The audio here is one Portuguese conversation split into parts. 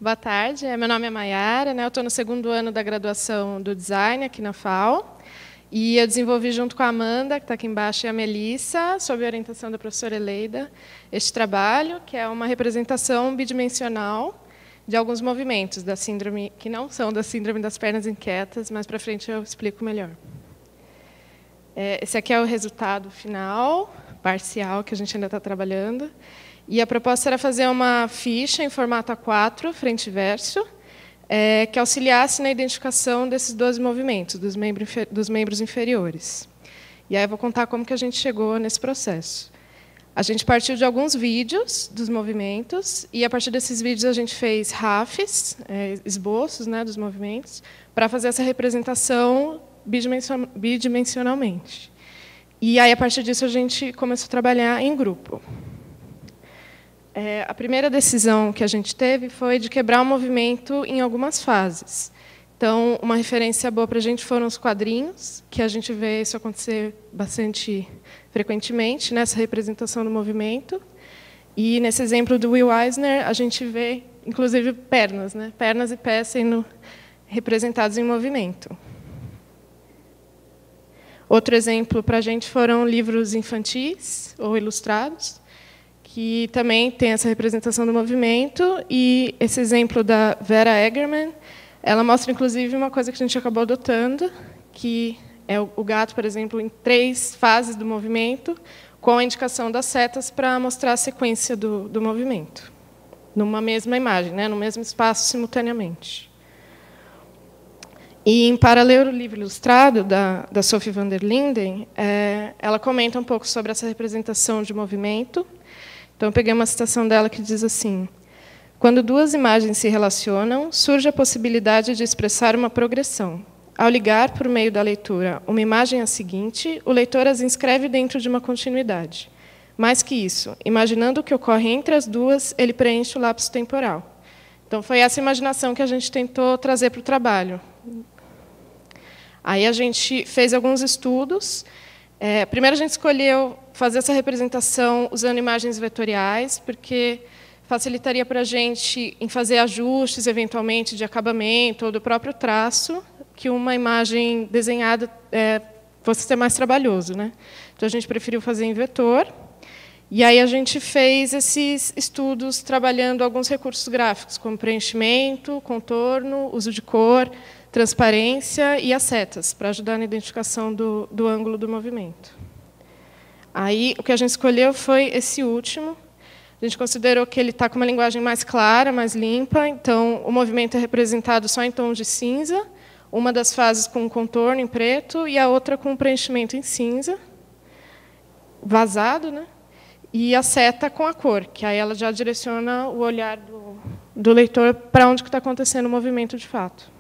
Boa tarde, meu nome é Maiara, né? Eu estou no segundo ano da graduação do Design aqui na FAO, e eu desenvolvi junto com a Amanda, que está aqui embaixo, e a Melissa, sob a orientação da professora Eleida, este trabalho, que é uma representação bidimensional de alguns movimentos da síndrome, que não são da síndrome das pernas inquietas, mas para frente eu explico melhor. Esse aqui é o resultado final, parcial, que a gente ainda está trabalhando. E a proposta era fazer uma ficha em formato A4, frente e verso, que auxiliasse na identificação desses 12 movimentos, dos membros inferiores. E aí eu vou contar como que a gente chegou nesse processo. A gente partiu de alguns vídeos dos movimentos, e a partir desses vídeos a gente fez RAFs, esboços, né, dos movimentos, para fazer essa representação bidimensionalmente. E aí, a partir disso, a gente começou a trabalhar em grupo. A primeira decisão que a gente teve foi de quebrar o movimento em algumas fases. Então, uma referência boa para a gente foram os quadrinhos, que a gente vê isso acontecer bastante frequentemente, nessa representação do movimento. E, nesse exemplo do Will Eisner, a gente vê, inclusive, pernas, né? Pernas e pés sendo representados em movimento. Outro exemplo para a gente foram livros infantis ou ilustrados, que também tem essa representação do movimento. E esse exemplo da Vera Egerman, ela mostra, inclusive, uma coisa que a gente acabou adotando, que é o gato, por exemplo, em 3 fases do movimento, com a indicação das setas para mostrar a sequência do movimento, numa mesma imagem, né, no mesmo espaço, simultaneamente. E, em paralelo ao livro ilustrado da Sophie van der Linden, ela comenta um pouco sobre essa representação de movimento. Então, eu peguei uma citação dela que diz assim: quando 2 imagens se relacionam, surge a possibilidade de expressar uma progressão. Ao ligar, por meio da leitura, uma imagem à seguinte, o leitor as inscreve dentro de uma continuidade. Mais que isso, imaginando o que ocorre entre as duas, ele preenche o lapso temporal. Então, foi essa imaginação que a gente tentou trazer para o trabalho. Aí a gente fez alguns estudos. Primeiro, a gente escolheu fazer essa representação usando imagens vetoriais, porque facilitaria para a gente em fazer ajustes, eventualmente, de acabamento ou do próprio traço, que uma imagem desenhada fosse ser mais trabalhoso, né? Então, a gente preferiu fazer em vetor. E aí a gente fez esses estudos trabalhando alguns recursos gráficos, como preenchimento, contorno, uso de cor, transparência e as setas, para ajudar na identificação do ângulo do movimento. Aí, o que a gente escolheu foi esse último. A gente considerou que ele está com uma linguagem mais clara, mais limpa. Então, o movimento é representado só em tons de cinza, uma das fases com um contorno em preto e a outra com um preenchimento em cinza, vazado, né? E a seta com a cor, que aí ela já direciona o olhar do leitor para onde está acontecendo o movimento de fato.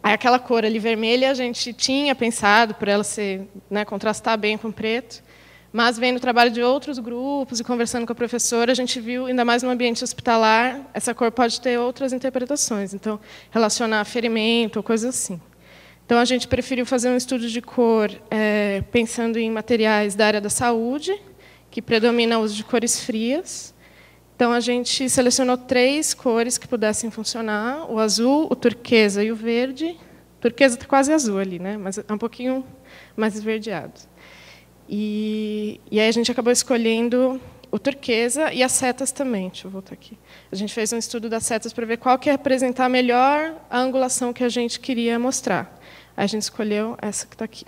Aí, aquela cor ali vermelha, a gente tinha pensado por ela contrastar bem com o preto, mas vendo o trabalho de outros grupos e conversando com a professora, a gente viu, ainda mais no ambiente hospitalar, essa cor pode ter outras interpretações, então, relacionar a ferimento ou coisas assim. Então, a gente preferiu fazer um estudo de cor pensando em materiais da área da saúde, que predomina o uso de cores frias. Então, a gente selecionou 3 cores que pudessem funcionar: o azul, o turquesa e o verde. O turquesa está quase azul ali, né? Mas é um pouquinho mais esverdeado. E aí a gente acabou escolhendo o turquesa e as setas também. Deixa eu voltar aqui. A gente fez um estudo das setas para ver qual que ia representar melhor a angulação que a gente queria mostrar. Aí a gente escolheu essa que está aqui.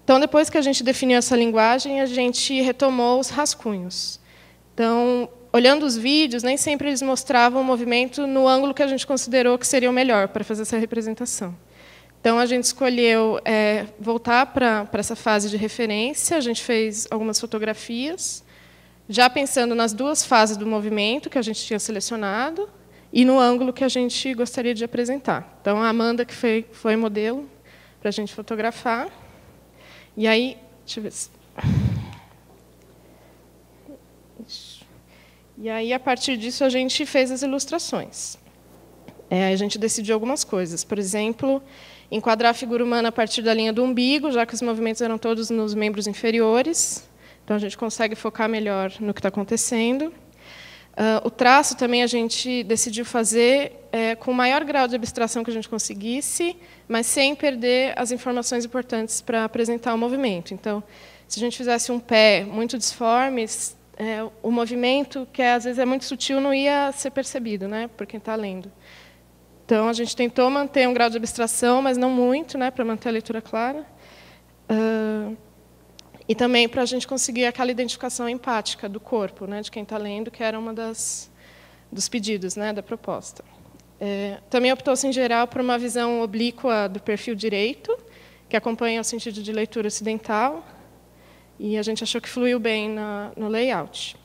Então, depois que a gente definiu essa linguagem, a gente retomou os rascunhos. Então, olhando os vídeos, nem sempre eles mostravam o movimento no ângulo que a gente considerou que seria o melhor para fazer essa representação. Então, a gente escolheu voltar para essa fase de referência. A gente fez algumas fotografias, já pensando nas 2 fases do movimento que a gente tinha selecionado e no ângulo que a gente gostaria de apresentar. Então, a Amanda, que foi modelo para a gente fotografar. E aí, deixa eu ver se... E aí, a partir disso, a gente fez as ilustrações. A gente decidiu algumas coisas. Por exemplo, enquadrar a figura humana a partir da linha do umbigo, já que os movimentos eram todos nos membros inferiores. Então, a gente consegue focar melhor no que está acontecendo. O traço também a gente decidiu fazer com o maior grau de abstração que a gente conseguisse, mas sem perder as informações importantes para apresentar o movimento. Então, se a gente fizesse um pé muito disforme, o movimento, que às vezes é muito sutil, não ia ser percebido, né, por quem está lendo. Então, a gente tentou manter um grau de abstração, mas não muito, né, para manter a leitura clara. E também para a gente conseguir aquela identificação empática do corpo, né, de quem está lendo, que era uma dos pedidos, né, da proposta. Também optou-se, em geral, por uma visão oblíqua do perfil direito, que acompanha o sentido de leitura ocidental, e a gente achou que fluiu bem no layout.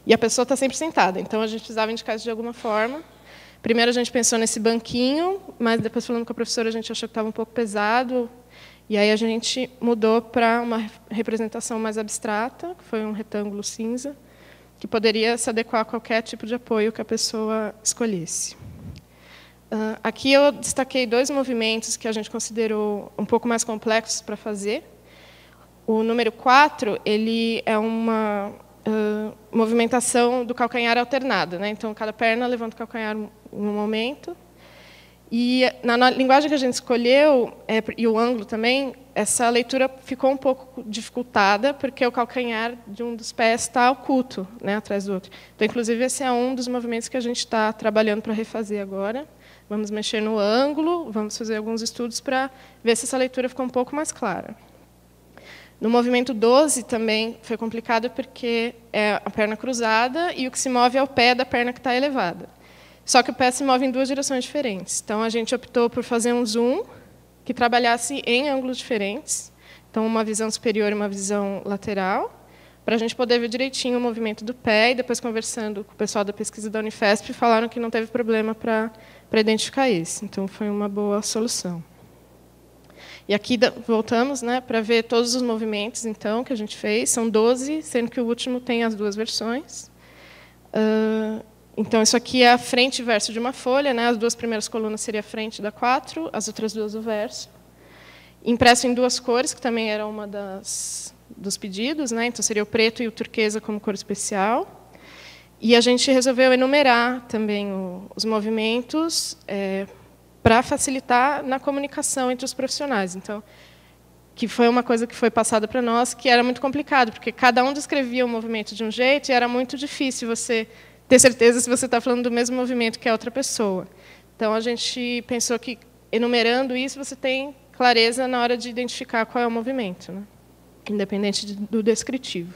E a pessoa está sempre sentada, então a gente precisava indicar isso de alguma forma. Primeiro a gente pensou nesse banquinho, mas depois, falando com a professora, a gente achou que estava um pouco pesado. E aí a gente mudou para uma representação mais abstrata, que foi um retângulo cinza, que poderia se adequar a qualquer tipo de apoio que a pessoa escolhesse. Aqui eu destaquei 2 movimentos que a gente considerou um pouco mais complexos para fazer. O número 4, ele é uma movimentação do calcanhar alternada, né? Então, cada perna levanta o calcanhar em um momento. E, na linguagem que a gente escolheu, e o ângulo também, essa leitura ficou um pouco dificultada, porque o calcanhar de um dos pés está oculto, né, atrás do outro. Então, inclusive, esse é um dos movimentos que a gente está trabalhando para refazer agora. Vamos mexer no ângulo, vamos fazer alguns estudos para ver se essa leitura ficou um pouco mais clara. No movimento 12 também foi complicado, porque é a perna cruzada e o que se move é o pé da perna que está elevada. Só que o pé se move em 2 direções diferentes. Então, a gente optou por fazer um zoom que trabalhasse em ângulos diferentes. Então, uma visão superior e uma visão lateral, para a gente poder ver direitinho o movimento do pé. E depois, conversando com o pessoal da pesquisa da Unifesp, falaram que não teve problema para identificar isso. Então, foi uma boa solução. E aqui voltamos, né, para ver todos os movimentos então, que a gente fez. São 12, sendo que o último tem as 2 versões. Então, isso aqui é a frente e verso de uma folha, né? As 2 primeiras colunas seriam a frente da 4, as outras 2 o verso. Impresso em 2 cores, que também era uma dos pedidos, né? Então, seria o preto e o turquesa como cor especial. E a gente resolveu enumerar também os movimentos para facilitar na comunicação entre os profissionais. Então, que foi uma coisa que foi passada para nós, que era muito complicado, porque cada um descrevia o movimento de um jeito e era muito difícil você ter certeza se você está falando do mesmo movimento que a outra pessoa. Então, a gente pensou que, enumerando isso, você tem clareza na hora de identificar qual é o movimento, né? Independente do descritivo.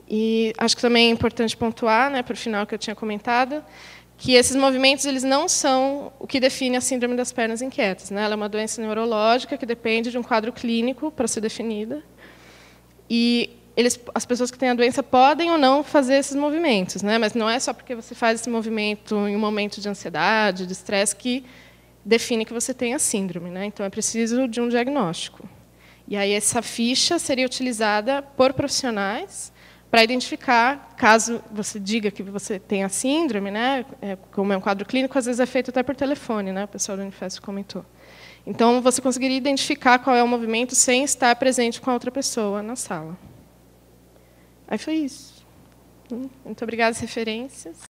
E acho que também é importante pontuar, né, para o final que eu tinha comentado, que esses movimentos eles não são o que define a síndrome das pernas inquietas, né? Ela é uma doença neurológica que depende de um quadro clínico para ser definida. E as pessoas que têm a doença podem ou não fazer esses movimentos, né? Mas não é só porque você faz esse movimento em um momento de ansiedade, de estresse, que define que você tem a síndrome, né? Então, é preciso de um diagnóstico. E aí essa ficha seria utilizada por profissionais para identificar, caso você diga que você tem a síndrome, né? Como é um quadro clínico, às vezes é feito até por telefone, né? O pessoal do Unifesp comentou. Então, você conseguiria identificar qual é o movimento sem estar presente com a outra pessoa na sala. Aí foi isso. Muito obrigada às referências.